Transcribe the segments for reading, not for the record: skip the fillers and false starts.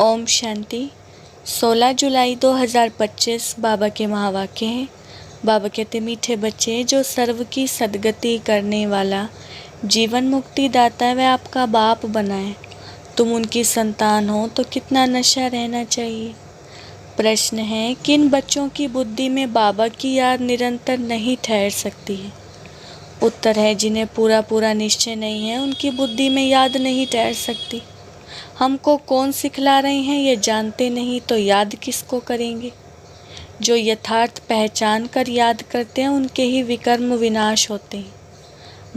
ओम शांति। 16 जुलाई 2025 बाबा के महावाक्य हैं। बाबा कहते, मीठे बच्चे, जो सर्व की सद्गति करने वाला जीवन मुक्ति दाता है वह आपका बाप बना है। तुम उनकी संतान हो तो कितना नशा रहना चाहिए। प्रश्न है, किन बच्चों की बुद्धि में बाबा की याद निरंतर नहीं ठहर सकती है। उत्तर है, जिन्हें पूरा निश्चय नहीं है उनकी बुद्धि में याद नहीं ठहर सकती। हमको कौन सिखला रहे हैं ये जानते नहीं तो याद किसको करेंगे। जो यथार्थ पहचान कर याद करते हैं उनके ही विकर्म विनाश होते हैं।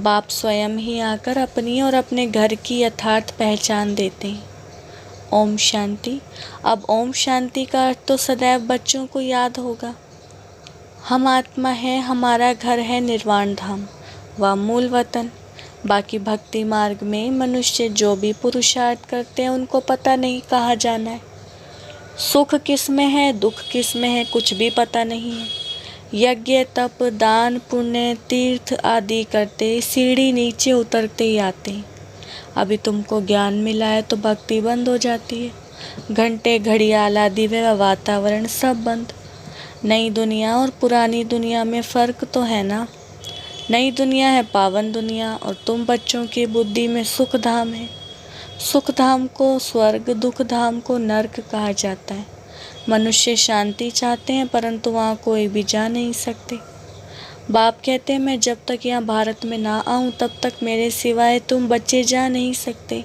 बाप स्वयं ही आकर अपनी और अपने घर की यथार्थ पहचान देते हैं। ओम शांति। अब ओम शांति का अर्थ तो सदैव बच्चों को याद होगा। हम आत्मा है, हमारा घर है निर्वाण धाम व मूल वतन। बाकी भक्ति मार्ग में मनुष्य जो भी पुरुषार्थ करते हैं उनको पता नहीं कहाँ जाना है, सुख किस में है, दुख किस में है, कुछ भी पता नहीं है। यज्ञ, तप, दान, पुण्य, तीर्थ आदि करते सीढ़ी नीचे उतरते ही आते हैं। अभी तुमको ज्ञान मिला है तो भक्ति बंद हो जाती है। घंटे, घड़ियाल आदि व वातावरण सब बंद। नई दुनिया और पुरानी दुनिया में फ़र्क तो है ना। नई दुनिया है पावन दुनिया और तुम बच्चों की बुद्धि में सुख धाम है। सुख धाम को स्वर्ग, दुख धाम को नर्क कहा जाता है। मनुष्य शांति चाहते हैं परंतु वहाँ कोई भी जा नहीं सकते। बाप कहते हैं, मैं जब तक यहाँ भारत में ना आऊँ तब तक मेरे सिवाय तुम बच्चे जा नहीं सकते।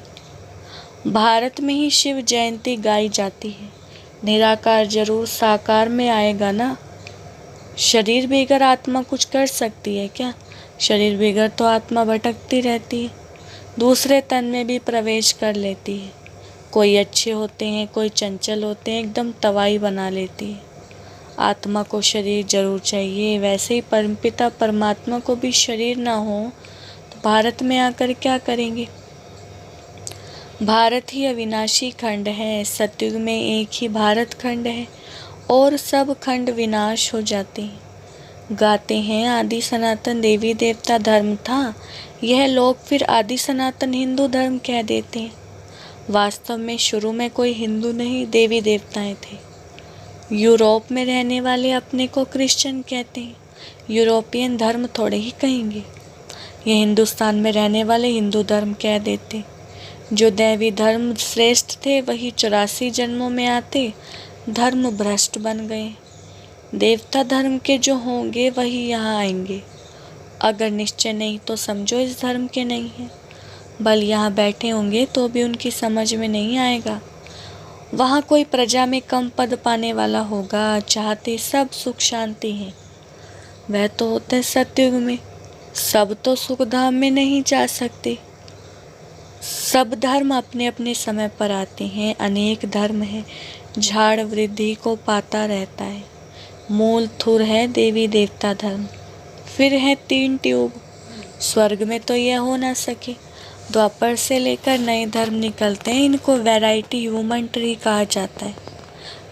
भारत में ही शिव जयंती गाई जाती है। निराकार जरूर साकार में आएगा ना। शरीर बेगर आत्मा कुछ कर सकती है क्या? शरीर बेगर तो आत्मा भटकती रहती है, दूसरे तन में भी प्रवेश कर लेती है। कोई अच्छे होते हैं, कोई चंचल होते हैं, एकदम तवाई बना लेती है। आत्मा को शरीर जरूर चाहिए। वैसे ही परमपिता परमात्मा को भी शरीर ना हो तो भारत में आकर क्या करेंगे। भारत ही अविनाशी खंड है। सतयुग में एक ही भारत खंड है और सब खंड विनाश हो जाते हैं। गाते हैं आदि सनातन देवी देवता धर्म था, यह लोग फिर आदि सनातन हिंदू धर्म कह देते हैं। वास्तव में शुरू में कोई हिंदू नहीं, देवी देवताएं थे। यूरोप में रहने वाले अपने को क्रिश्चियन कहते हैं, यूरोपियन धर्म थोड़े ही कहेंगे। ये हिंदुस्तान में रहने वाले हिंदू धर्म कह देते। जो दैवी धर्म श्रेष्ठ थे वही 84 जन्मों में आते धर्म भ्रष्ट बन गए। देवता धर्म के जो होंगे वही यहाँ आएंगे। अगर निश्चय नहीं तो समझो इस धर्म के नहीं हैं। बल यहाँ बैठे होंगे तो भी उनकी समझ में नहीं आएगा। वहाँ कोई प्रजा में कम पद पाने वाला होगा। चाहते सब सुख शांति हैं, वह तो होते सतयुग में। सब तो सुख धाम में नहीं जा सकते। सब धर्म अपने अपने समय पर आते हैं। अनेक धर्म है, झाड़ वृद्धि को पाता रहता है। मूल थुर है देवी देवता धर्म, फिर है 3 ट्यूब। स्वर्ग में तो यह हो ना सके। द्वापर से लेकर नए धर्म निकलते हैं, इनको वैरायटी ह्यूमन ट्री कहा जाता है।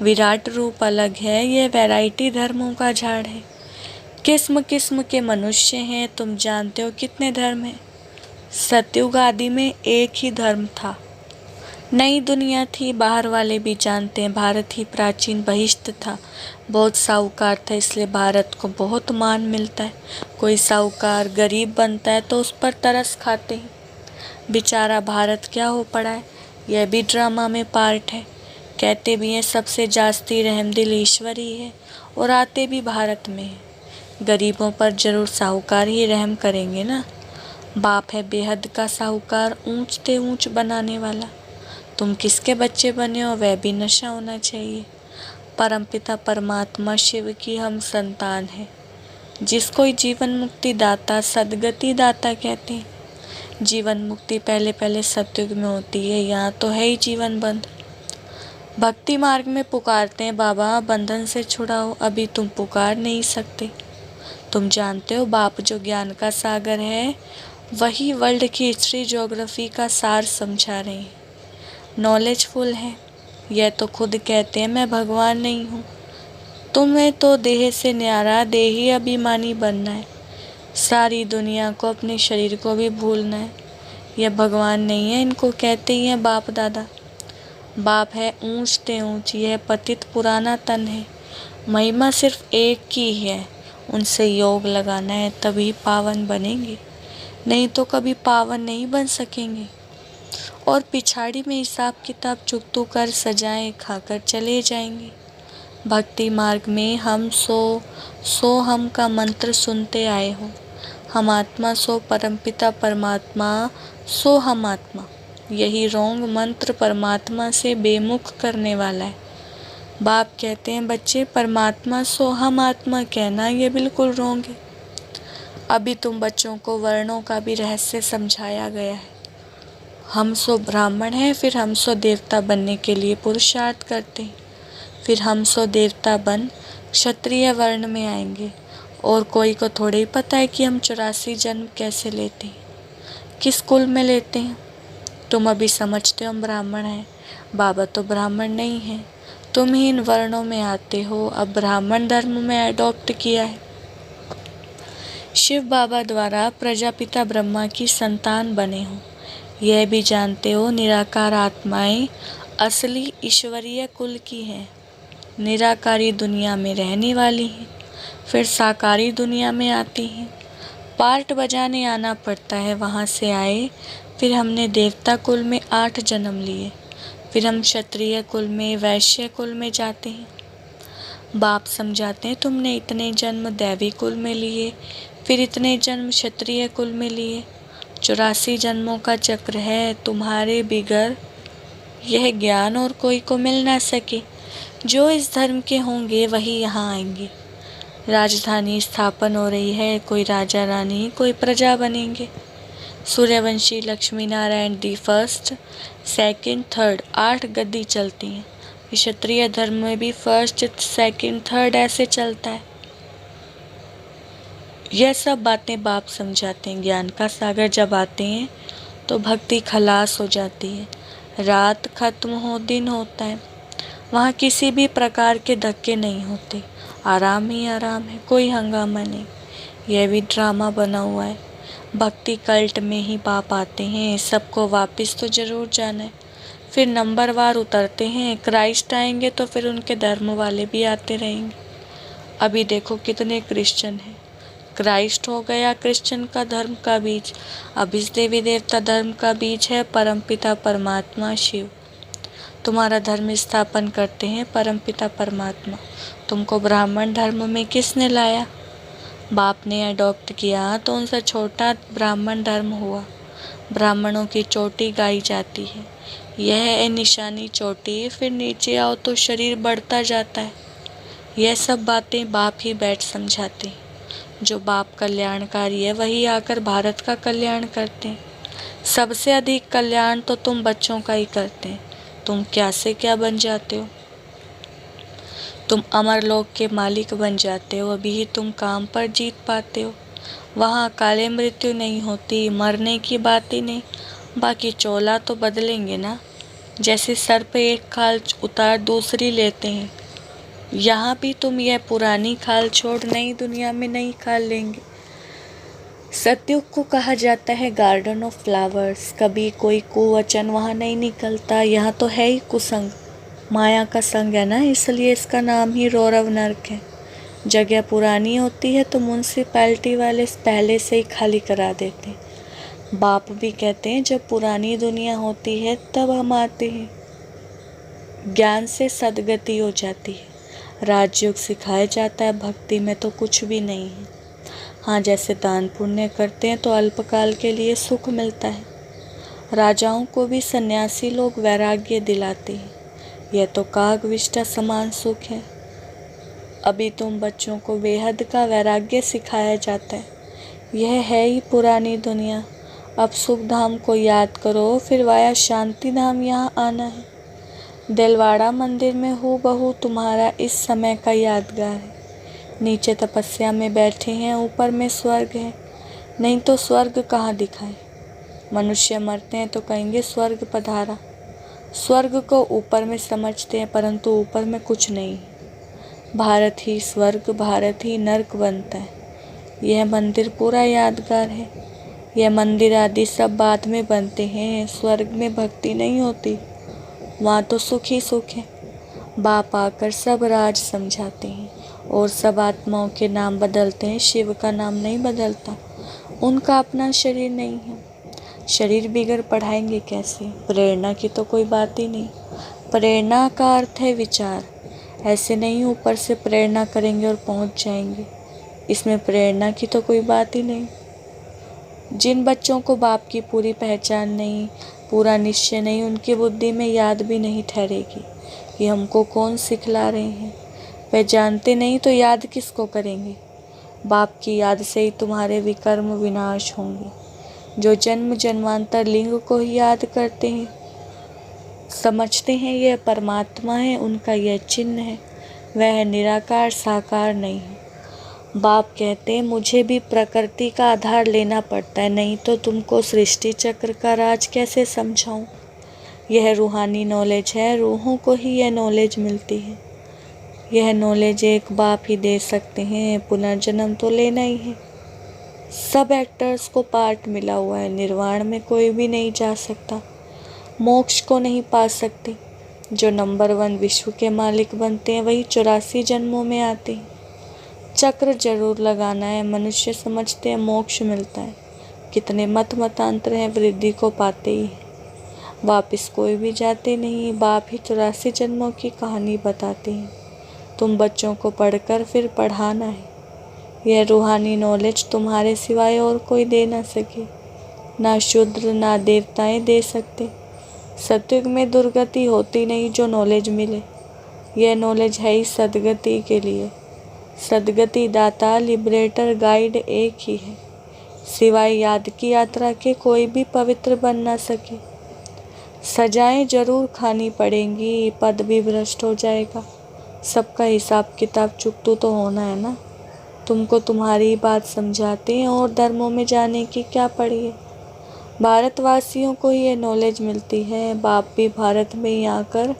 विराट रूप अलग है, यह वैरायटी धर्मों का झाड़ है। किस्म किस्म के मनुष्य हैं। तुम जानते हो कितने धर्म हैं। सतयुग आदि में एक ही धर्म था। नई दुनिया थी, बाहर वाले भी जानते हैं। भारत ही प्राचीन बहिष्ठ था, बहुत साहूकार था, इसलिए भारत को बहुत मान मिलता है। कोई साहूकार गरीब बनता है तो उस पर तरस खाते हैं। बेचारा भारत क्या हो पड़ा है, यह भी ड्रामा में पार्ट है। कहते भी हैं सबसे जास्ती रहमदिल ईश्वर ही है और आते भी भारत में है। गरीबों पर जरूर साहूकार ही रहम करेंगे ना। बाप है बेहद का साहूकार, ऊंच ते ऊंच बनाने वाला। तुम किसके बच्चे बने हो वह भी नशा होना चाहिए। परमपिता परमात्मा शिव की हम संतान हैं, जिसको जीवन मुक्ति दाता सद्गति दाता कहते हैं। जीवन मुक्ति पहले पहले सतयुग में होती है, यहाँ तो है ही जीवन बंद। भक्ति मार्ग में पुकारते हैं, बाबा बंधन से छुड़ाओ। अभी तुम पुकार नहीं सकते। तुम जानते हो बाप जो ज्ञान का सागर है वही वर्ल्ड की हिस्ट्री ज्योग्राफी का सार समझा रहे हैं। नॉलेजफुल है, यह तो खुद कहते हैं मैं भगवान नहीं हूँ। तुम्हें तो देह से न्यारा देही अभिमानी बनना है। सारी दुनिया को अपने शरीर को भी भूलना है। यह भगवान नहीं है, इनको कहते ही हैं बाप दादा। बाप है ऊंचते ऊंच, यह पतित पुराना तन है। महिमा सिर्फ एक की है, उनसे योग लगाना है, तभी पावन बनेंगे, नहीं तो कभी पावन नहीं बन सकेंगे। और पिछाड़ी में हिसाब किताब चुकतू कर सजाएं खाकर चले जाएंगे। भक्ति मार्ग में हम सो हम का मंत्र सुनते आए हो। हम आत्मा सो परमपिता परमात्मा सो हम आत्मा, यही रोंग मंत्र परमात्मा से बेमुख करने वाला है। बाप कहते हैं बच्चे, परमात्मा सो हम आत्मा कहना ये बिल्कुल रोंग है। अभी तुम बच्चों को वर्णों का भी रहस्य समझाया गया है। हम सो ब्राह्मण हैं, फिर हम सो देवता बनने के लिए पुरुषार्थ करते हैं, फिर हम सो देवता बन क्षत्रिय वर्ण में आएंगे। और कोई को थोड़े ही पता है कि हम 84 जन्म कैसे लेते हैं, किस कुल में लेते हैं। तुम अभी समझते हो हम ब्राह्मण हैं, बाबा तो ब्राह्मण नहीं है, तुम ही इन वर्णों में आते हो, अब ब्राह्मण धर्म में अडॉप्ट किया है। शिव बाबा द्वारा प्रजापिता ब्रह्मा की संतान बने हो, यह भी जानते हो निराकार आत्माएं असली ईश्वरीय कुल की हैं। निराकारी दुनिया में रहने वाली हैं, फिर साकारी दुनिया में आती हैं। पार्ट बजाने आना पड़ता है, वहाँ से आए। फिर हमने देवता कुल में 8 जन्म लिए, फिर हम क्षत्रिय कुल में वैश्य कुल में जाते हैं। बाप समझाते हैं तुमने इतने जन्म दैवी कुल में लिए, फिर इतने जन्म क्षत्रिय कुल में लिए। 84 जन्मों का चक्र है, तुम्हारे बिगर यह ज्ञान और कोई को मिल ना सके। जो इस धर्म के होंगे वही यहाँ आएंगे। राजधानी स्थापन हो रही है, कोई राजा रानी कोई प्रजा बनेंगे। Suryavanshi Lakshmi Narayan the first second third 8 गद्दी चलती हैं। क्षत्रिय धर्म में भी फर्स्ट सेकंड थर्ड ऐसे चलता है। यह सब बातें बाप समझाते हैं। ज्ञान का सागर जब आते हैं तो भक्ति खलास हो जाती है, रात खत्म हो दिन होता है। वहाँ किसी भी प्रकार के धक्के नहीं होते, आराम ही आराम है, कोई हंगामा नहीं। यह भी ड्रामा बना हुआ है। भक्ति कल्ट में ही बाप आते हैं, सबको वापस तो जरूर जाना है, फिर नंबरवार उतरते हैं। क्राइस्ट आएंगे तो फिर उनके धर्म वाले भी आते रहेंगे। अभी देखो कितने क्रिश्चियन हैं। क्राइस्ट हो गया क्रिश्चियन का धर्म का बीज, अब इस देवी देवता धर्म का बीज है परमपिता परमात्मा शिव। तुम्हारा धर्म स्थापन करते हैं परमपिता परमात्मा। तुमको ब्राह्मण धर्म में किसने लाया? बाप ने अडॉप्ट किया तो उनसे छोटा ब्राह्मण धर्म हुआ। ब्राह्मणों की चोटी गाई जाती है, यह है निशानी चोटी। फिर नीचे आओ तो शरीर बढ़ता जाता है। यह सब बातें बाप ही बैठ समझाते हैं। जो बाप कल्याणकारी है वही आकर भारत का कल्याण करते हैं। सबसे अधिक कल्याण तो तुम बच्चों का ही करते हैं। तुम क्या से क्या बन जाते हो, तुम अमर लोक के मालिक बन जाते हो। अभी ही तुम काम पर जीत पाते हो। वहाँ काले मृत्यु नहीं होती, मरने की बात ही नहीं। बाकी चोला तो बदलेंगे ना, जैसे सर पे एक खाल उतार दूसरी लेते हैं। यहाँ भी तुम यह पुरानी खाल छोड़ नई दुनिया में नई खाल लेंगे। सतयुग को कहा जाता है गार्डन ऑफ फ्लावर्स। कभी कोई कुवचन वहाँ नहीं निकलता। यहाँ तो है ही कुसंग, माया का संग है ना, इसलिए इसका नाम ही रौरव नरक है। जगह पुरानी होती है तो म्यूनसिपैलिटी वाले पहले से ही खाली करा देते हैं। बाप भी कहते हैं जब पुरानी दुनिया होती है तब हम आते हैं। ज्ञान से सदगति हो जाती है। राजयोग सिखाया जाता है, भक्ति में तो कुछ भी नहीं है। हाँ, जैसे दान पुण्य करते हैं तो अल्पकाल के लिए सुख मिलता है। राजाओं को भी सन्यासी लोग वैराग्य दिलाते हैं। यह तो कागविष्टा समान सुख है। अभी तुम बच्चों को बेहद का वैराग्य सिखाया जाता है। यह है ही पुरानी दुनिया। अब सुख धाम को याद करो, फिर वाया शांति धाम यहाँ आना है। दिलवाड़ा मंदिर में हूबहू तुम्हारा इस समय का यादगार है। नीचे तपस्या में बैठे हैं, ऊपर में स्वर्ग है। नहीं तो स्वर्ग कहाँ दिखाए। मनुष्य मरते हैं तो कहेंगे स्वर्ग पधारा। स्वर्ग को ऊपर में समझते हैं, परंतु ऊपर में कुछ नहीं। भारत ही स्वर्ग, भारत ही नर्क बनता है। यह मंदिर पूरा यादगार है। यह मंदिर आदि सब बाद में बनते हैं। स्वर्ग में भक्ति नहीं होती, वहाँ तो सुख ही सुख है। बाप आकर सब राज समझाते हैं और सब आत्माओं के नाम बदलते हैं, शिव का नाम नहीं बदलता। उनका अपना शरीर नहीं है। शरीर बिगड़ पढ़ाएंगे कैसे? प्रेरणा की तो कोई बात ही नहीं। प्रेरणा का अर्थ है विचार। ऐसे नहीं ऊपर से प्रेरणा करेंगे और पहुंच जाएंगे। इसमें प्रेरणा की तो कोई बात ही नहीं। जिन बच्चों को बाप की पूरी पहचान नहीं, पूरा निश्चय नहीं, उनकी बुद्धि में याद भी नहीं ठहरेगी कि हमको कौन सिखला रहे हैं। वे जानते नहीं तो याद किसको करेंगे? बाप की याद से ही तुम्हारे विकर्म विनाश होंगे। जो जन्म जन्मांतर लिंग को ही याद करते हैं, समझते हैं यह परमात्मा है, उनका यह चिन्ह है, वह निराकार साकार नहीं है। बाप कहते हैं मुझे भी प्रकृति का आधार लेना पड़ता है, नहीं तो तुमको सृष्टि चक्र का राज कैसे समझाऊं। यह रूहानी नॉलेज है, रूहों को ही यह नॉलेज मिलती है। यह नॉलेज एक बाप ही दे सकते हैं। पुनर्जन्म तो लेना ही है। सब एक्टर्स को पार्ट मिला हुआ है। निर्वाण में कोई भी नहीं जा सकता, मोक्ष को नहीं पा सकते। जो नंबर 1 विश्व के मालिक बनते हैं वही 84 जन्मों में आते हैं। चक्र जरूर लगाना है। मनुष्य समझते हैं मोक्ष मिलता है। कितने मतांतर हैं, वृद्धि को पाते ही हैं। वापिस कोई भी जाते नहीं। बाप ही 84 जन्मों की कहानी बताते हैं। तुम बच्चों को पढ़कर फिर पढ़ाना है। यह रूहानी नॉलेज तुम्हारे सिवाय और कोई दे ना सके। ना शूद्र ना देवताएं दे सकते। सतयुग में दुर्गति होती नहीं जो नॉलेज मिले। यह नॉलेज है ही सदगति के लिए। सदगति दाता लिबरेटर गाइड एक ही है। सिवाय याद की यात्रा के कोई भी पवित्र बन ना सके। सजाएं जरूर खानी पड़ेंगी, पद भी भ्रष्ट हो जाएगा। सबका हिसाब किताब चुकतू तो होना है ना। तुमको तुम्हारी बात समझाते हैं और धर्मों में जाने की क्या पड़ी है। भारतवासियों को ये नॉलेज मिलती है। बाप भी भारत में ही आकर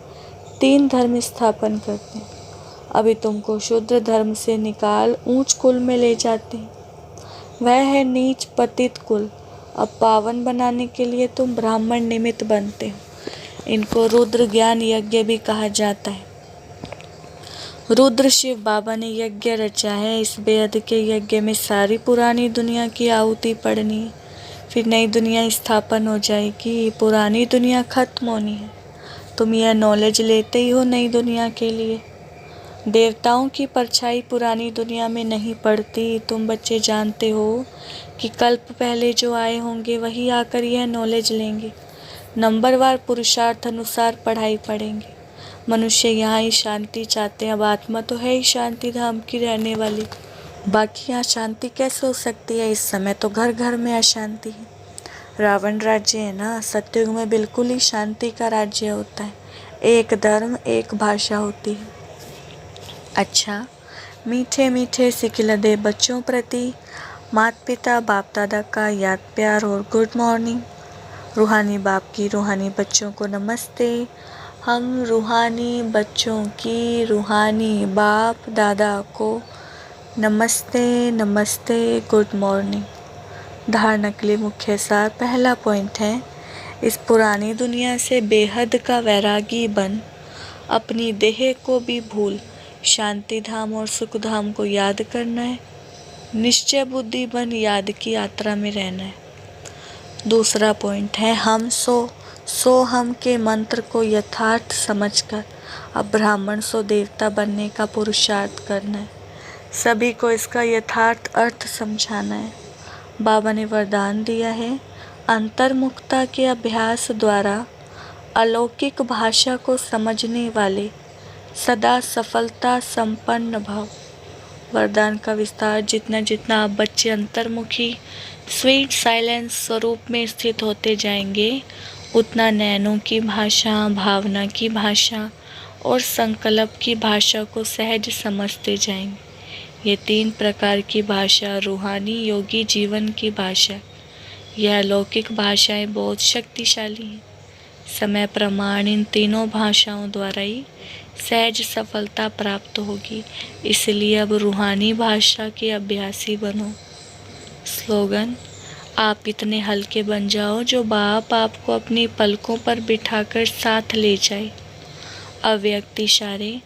3 धर्म स्थापन करते हैं। अभी तुमको शूद्र धर्म से निकाल ऊंच कुल में ले जाते हैं। वह है नीच पतित कुल। अब पावन बनाने के लिए तुम ब्राह्मण निमित्त बनते हो। इनको रुद्र ज्ञान यज्ञ भी कहा जाता है। रुद्र शिव बाबा ने यज्ञ रचा है। इस बेहद के यज्ञ में सारी पुरानी दुनिया की आहुति पड़नी है। फिर नई दुनिया स्थापन हो जाएगी। पुरानी दुनिया खत्म होनी है। तुम यह नॉलेज लेते ही हो नई दुनिया के लिए। देवताओं की परछाई पुरानी दुनिया में नहीं पड़ती। तुम बच्चे जानते हो कि कल्प पहले जो आए होंगे वही आकर यह नॉलेज लेंगे। नंबरवार पुरुषार्थ अनुसार पढ़ाई पढ़ेंगे। मनुष्य यहाँ ही शांति चाहते हैं। अब आत्मा तो है ही शांति धाम की रहने वाली। बाकी यहाँ शांति कैसे हो सकती है? इस समय तो घर घर में अशांति है। रावण राज्य है ना। सतयुग में बिल्कुल ही शांति का राज्य होता है। एक धर्म एक भाषा होती है। अच्छा, मीठे मीठे सिखिलदे बच्चों प्रति माता पिता बाप दादा का याद प्यार और गुड मॉर्निंग। रूहानी बाप की रूहानी बच्चों को नमस्ते। हम रूहानी बच्चों की रूहानी बाप दादा को नमस्ते नमस्ते, गुड मॉर्निंग। धारणा के लिए मुख्य सार। पहला पॉइंट है, इस पुरानी दुनिया से बेहद का वैरागी बन अपनी देह को भी भूल शांति धाम और सुख धाम को याद करना है। निश्चय बुद्धि बन याद की यात्रा में रहना है। दूसरा पॉइंट है, हम सो हम के मंत्र को यथार्थ समझकर अब ब्राह्मण सो देवता बनने का पुरुषार्थ करना है। सभी को इसका यथार्थ अर्थ समझाना है। बाबा ने वरदान दिया है, अंतर्मुखता के अभ्यास द्वारा अलौकिक भाषा को समझने वाले सदा सफलता संपन्न भव। वरदान का विस्तार। जितना जितना आप बच्चे अंतर्मुखी स्वीट साइलेंस स्वरूप में स्थित होते जाएंगे, उतना नैनों की भाषा, भावना की भाषा और संकल्प की भाषा को सहज समझते जाएंगे। ये 3 प्रकार की भाषा रूहानी योगी जीवन की भाषा। यह अलौकिक भाषाएं बहुत शक्तिशाली हैं। समय प्रमाण इन तीनों भाषाओं द्वारा ही सहज सफलता प्राप्त होगी। इसलिए अब रूहानी भाषा के अभ्यासी बनो। स्लोगन, आप इतने हल्के बन जाओ जो बाप आपको अपनी पलकों पर बिठाकर साथ ले जाए। अव्यक्त इशारे,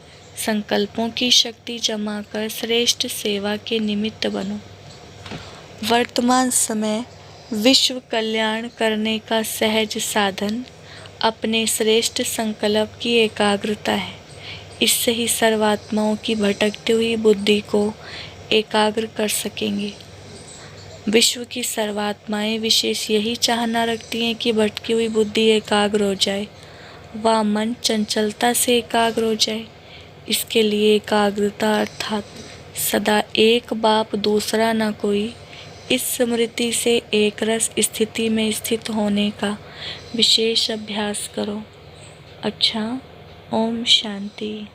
संकल्पों की शक्ति जमा कर श्रेष्ठ सेवा के निमित्त बनो। वर्तमान समय विश्व कल्याण करने का सहज साधन अपने श्रेष्ठ संकल्प की एकाग्रता है। इससे ही सर्वात्माओं की भटकती हुई बुद्धि को एकाग्र कर सकेंगे। विश्व की सर्वात्माएं विशेष यही चाहना रखती हैं कि भटकी हुई बुद्धि एकाग्र हो जाए, वह मन चंचलता से एकाग्र हो जाए। इसके लिए एकाग्रता अर्थात सदा एक बाप दूसरा न कोई, इस स्मृति से एक रस स्थिति में स्थित होने का विशेष अभ्यास करो। अच्छा, ओम शांति।